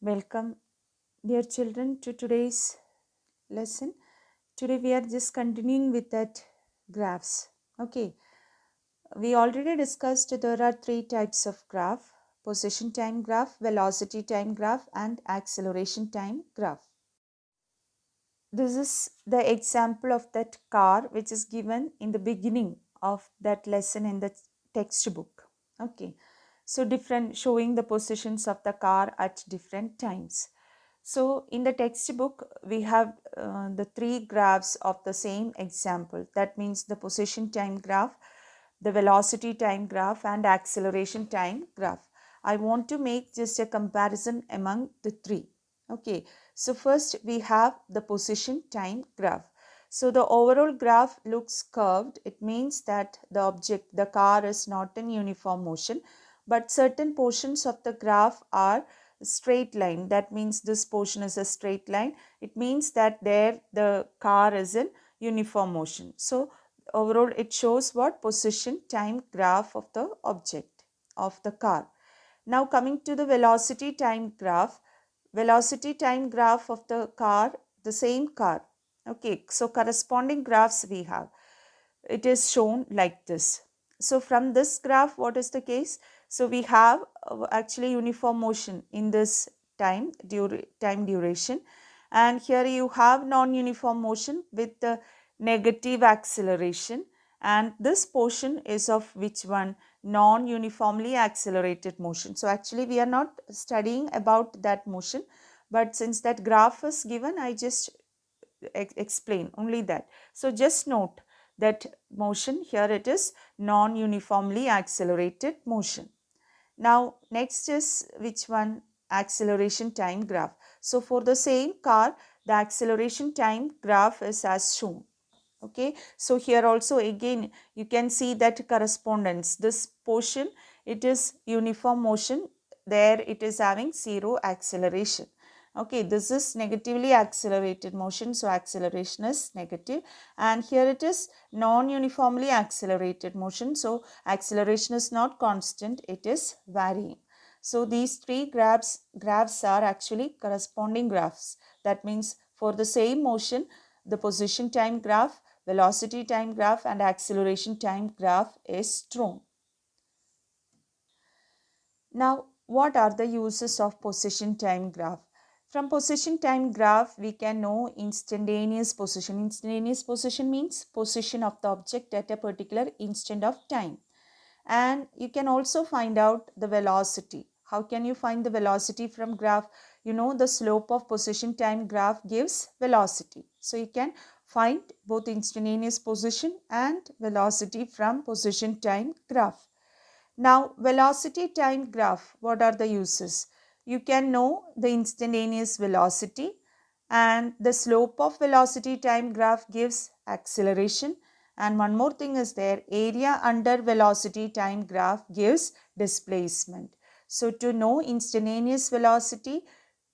Welcome, dear children, to today's lesson. Today we are just continuing with that graphs. Okay, we already discussed there are three types of graph: position time graph, velocity time graph, and acceleration time graph. This is the example of that car which is given in the beginning of that lesson in the textbook. Okay, so different, showing the positions of the car at different times. So in the textbook, we have the three graphs of the same example. That means the position time graph, the velocity time graph, and acceleration time graph. I want to make just a comparison among the three. Okay, so first we have the position time graph. So the overall graph looks curved. It means that the object, the car, is not in uniform motion, but certain portions of the graph are straight line. That means this portion is a straight line. It means that there the car is in uniform motion. So overall it shows what position time graph of the object of the car. Now coming to the velocity time graph. Velocity time graph of the car, the same car. Okay, so corresponding graphs we have. It is shown like this. So from this graph, what is the case? So we have actually uniform motion in this time duration, and here you have non-uniform motion with the negative acceleration, and this portion is of which one? Non-uniformly accelerated motion. So actually we are not studying about that motion, but since that graph is given, I just explain only that. So just note that motion here, it is non-uniformly accelerated motion. Now next is which one? Acceleration time graph. So for the same car, the acceleration time graph is as shown. Okay, so here also again you can see that correspondence. This portion, it is uniform motion, there it is having zero acceleration. Okay, this is negatively accelerated motion, so acceleration is negative, and here it is non-uniformly accelerated motion, so acceleration is not constant, it is varying. So these three graphs are actually corresponding graphs. That means for the same motion, the position time graph, velocity time graph, and acceleration time graph is drawn. Now, what are the uses of position time graph? From position time graph, we can know instantaneous position. Instantaneous position means position of the object at a particular instant of time. And you can also find out the velocity. How can you find the velocity from graph? You know the slope of position time graph gives velocity. So you can find both instantaneous position and velocity from position time graph. Now, velocity time graph, what are the uses? You can know the instantaneous velocity, and the slope of velocity time graph gives acceleration. And one more thing is there, area under velocity time graph gives displacement. So to know instantaneous velocity,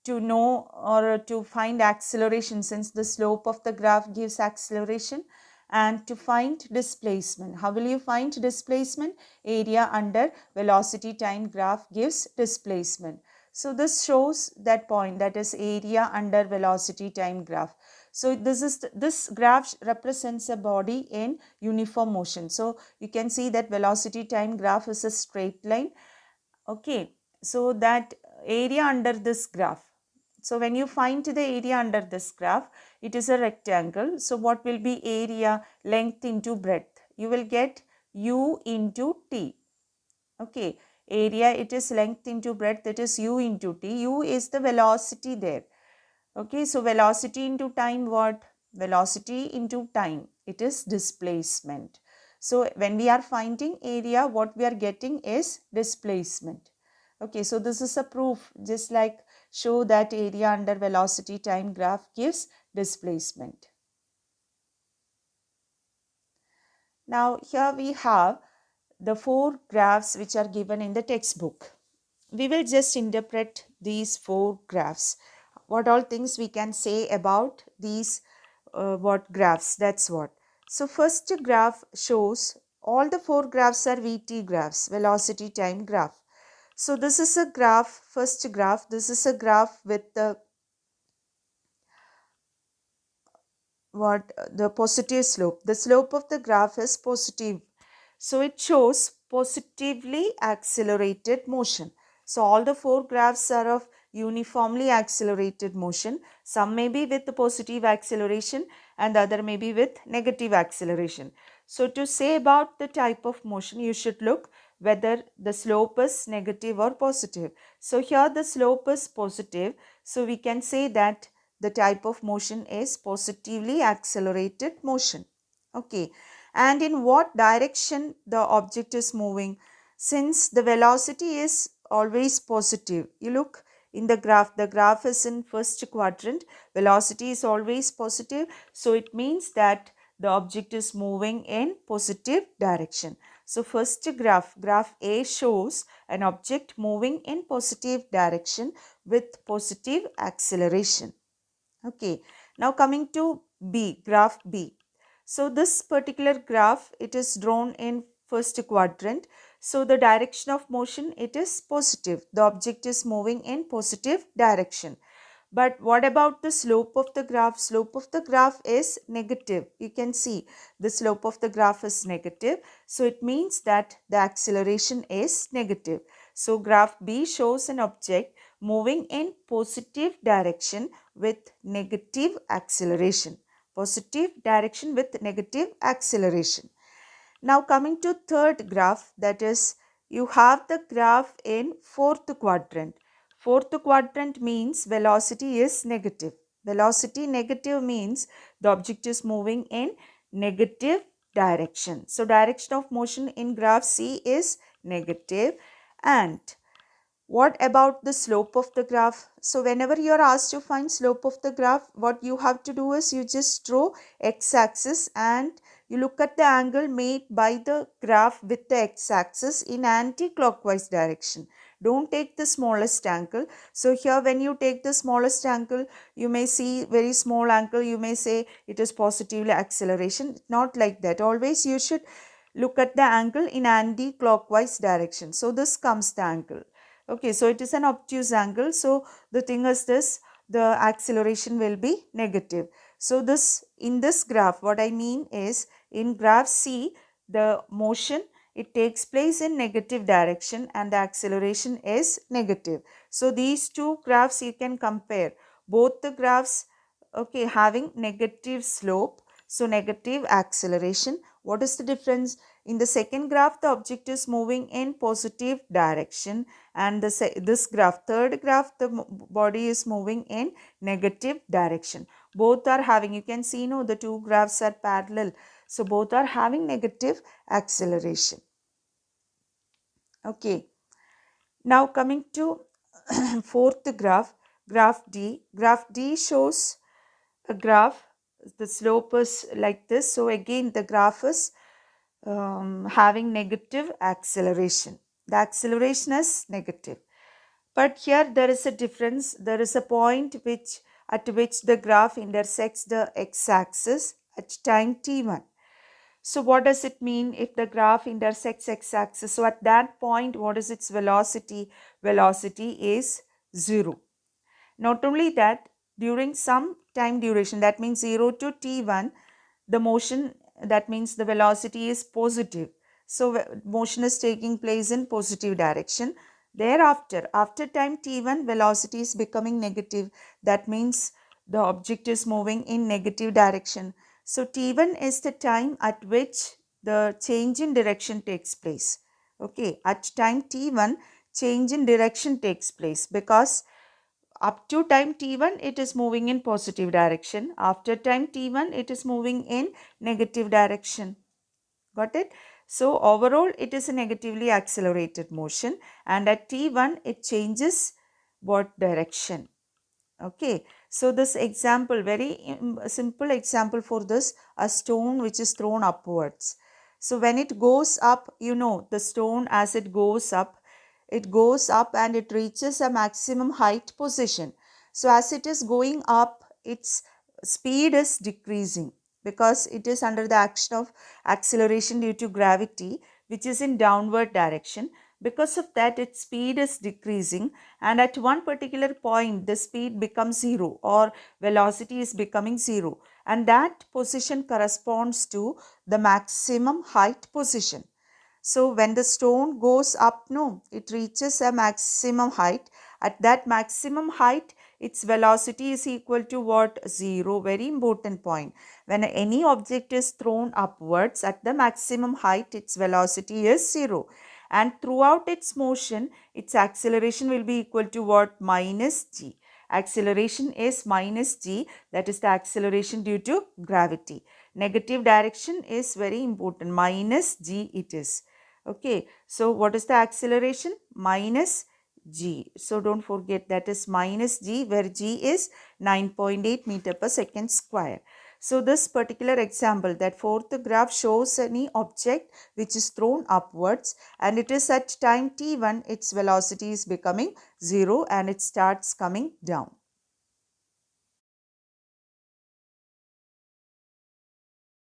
to know or to find acceleration, since the slope of the graph gives acceleration, and to find displacement. How will you find displacement? Area under velocity time graph gives displacement. So this shows that point, that is area under velocity time graph. So this graph represents a body in uniform motion. So you can see that velocity time graph is a straight line. Okay, so that area under this graph. So when you find the area under this graph, it is a rectangle. So what will be area? Length into breadth. You will get U into T. Okay, area, it is length into breadth, that is U into T. U is the velocity there. Okay, so velocity into time, what? Velocity into time, it is displacement. So when we are finding area, what we are getting is displacement. Okay, so this is a proof, just like show that area under velocity time graph gives displacement. Now here we have the four graphs which are given in the textbook. We will just interpret these four graphs. What all things we can say about these what graphs, that's what. So first graph shows, all the four graphs are VT graphs, velocity time graph. So this is a graph, first graph. This is a graph with the positive slope. The slope of the graph is positive. So it shows positively accelerated motion. So all the four graphs are of uniformly accelerated motion. Some may be with the positive acceleration and the other may be with negative acceleration. So to say about the type of motion, you should look whether the slope is negative or positive. So here the slope is positive. So we can say that the type of motion is positively accelerated motion. Okay. And in what direction the object is moving? Since the velocity is always positive, you look in the graph is in first quadrant, velocity is always positive, so it means that the object is moving in positive direction. So first graph A shows an object moving in positive direction with positive acceleration. Okay, now coming to B, graph B. So this particular graph, it is drawn in first quadrant. So the direction of motion, it is positive. The object is moving in positive direction. But what about the slope of the graph? Slope of the graph is negative. You can see the slope of the graph is negative. So it means that the acceleration is negative. So graph B shows an object moving in positive direction with negative acceleration. Positive direction with negative acceleration. Now coming to third graph, that is, you have the graph in fourth quadrant. Fourth quadrant means velocity is negative. Velocity negative means the object is moving in negative direction. So direction of motion in graph C is negative. And what about the slope of the graph? So whenever you are asked to find slope of the graph, what you have to do is you just draw x-axis and you look at the angle made by the graph with the x-axis in anti-clockwise direction. Don't take the smallest angle. So here when you take the smallest angle, you may see very small angle. You may say it is positively acceleration. Not like that. Always you should look at the angle in anti-clockwise direction. So this comes the angle. Okay, so it is an obtuse angle. So the thing is this, the acceleration will be negative. So this, in this graph, what I mean is in graph C, the motion, it takes place in negative direction and the acceleration is negative. So these two graphs you can compare. Both the graphs, okay, having negative slope, so negative acceleration. What is the difference? In the second graph, the object is moving in positive direction, and this graph, third graph, the body is moving in negative direction. Both are having, you can see, no, the two graphs are parallel. So both are having negative acceleration. Okay. Now coming to fourth graph, graph D. Graph D shows a graph, the slope is like this. So again the graph is having negative acceleration. The acceleration is negative. But here there is a difference. There is a point at which the graph intersects the x-axis at time t1. So what does it mean if the graph intersects x-axis? So at that point, what is its velocity? Velocity is 0. Not only that, during some time duration, that means 0 to t1, the motion, that means the velocity is positive. So motion is taking place in positive direction. Thereafter, after time t1, velocity is becoming negative. That means the object is moving in negative direction. So t1 is the time at which the change in direction takes place. Okay, at time t1, change in direction takes place because up to time t1 it is moving in positive direction. After time t1 it is moving in negative direction. Got it? So overall it is a negatively accelerated motion, and at t1 it changes what direction. Okay, so this example, very simple example for this, a stone which is thrown upwards. So when it goes up, you know, the stone, as it goes up and it reaches a maximum height position. So as it is going up, its speed is decreasing because it is under the action of acceleration due to gravity, which is in downward direction. Because of that, its speed is decreasing, and at one particular point the speed becomes 0 or velocity is becoming 0, and that position corresponds to the maximum height position. So when the stone goes up, no, it reaches a maximum height. At that maximum height, its velocity is equal to what? 0. Very important point. When any object is thrown upwards at the maximum height, its velocity is 0. And throughout its motion, its acceleration will be equal to what? Minus g. Acceleration is minus g, that is the acceleration due to gravity. Negative direction is very important. Minus g it is. Okay, so what is the acceleration? Minus g. So don't forget that is minus g, where g is 9.8 meter per second square. So this particular example, that fourth graph, shows any object which is thrown upwards, and it is at time t1, its velocity is becoming 0 and it starts coming down.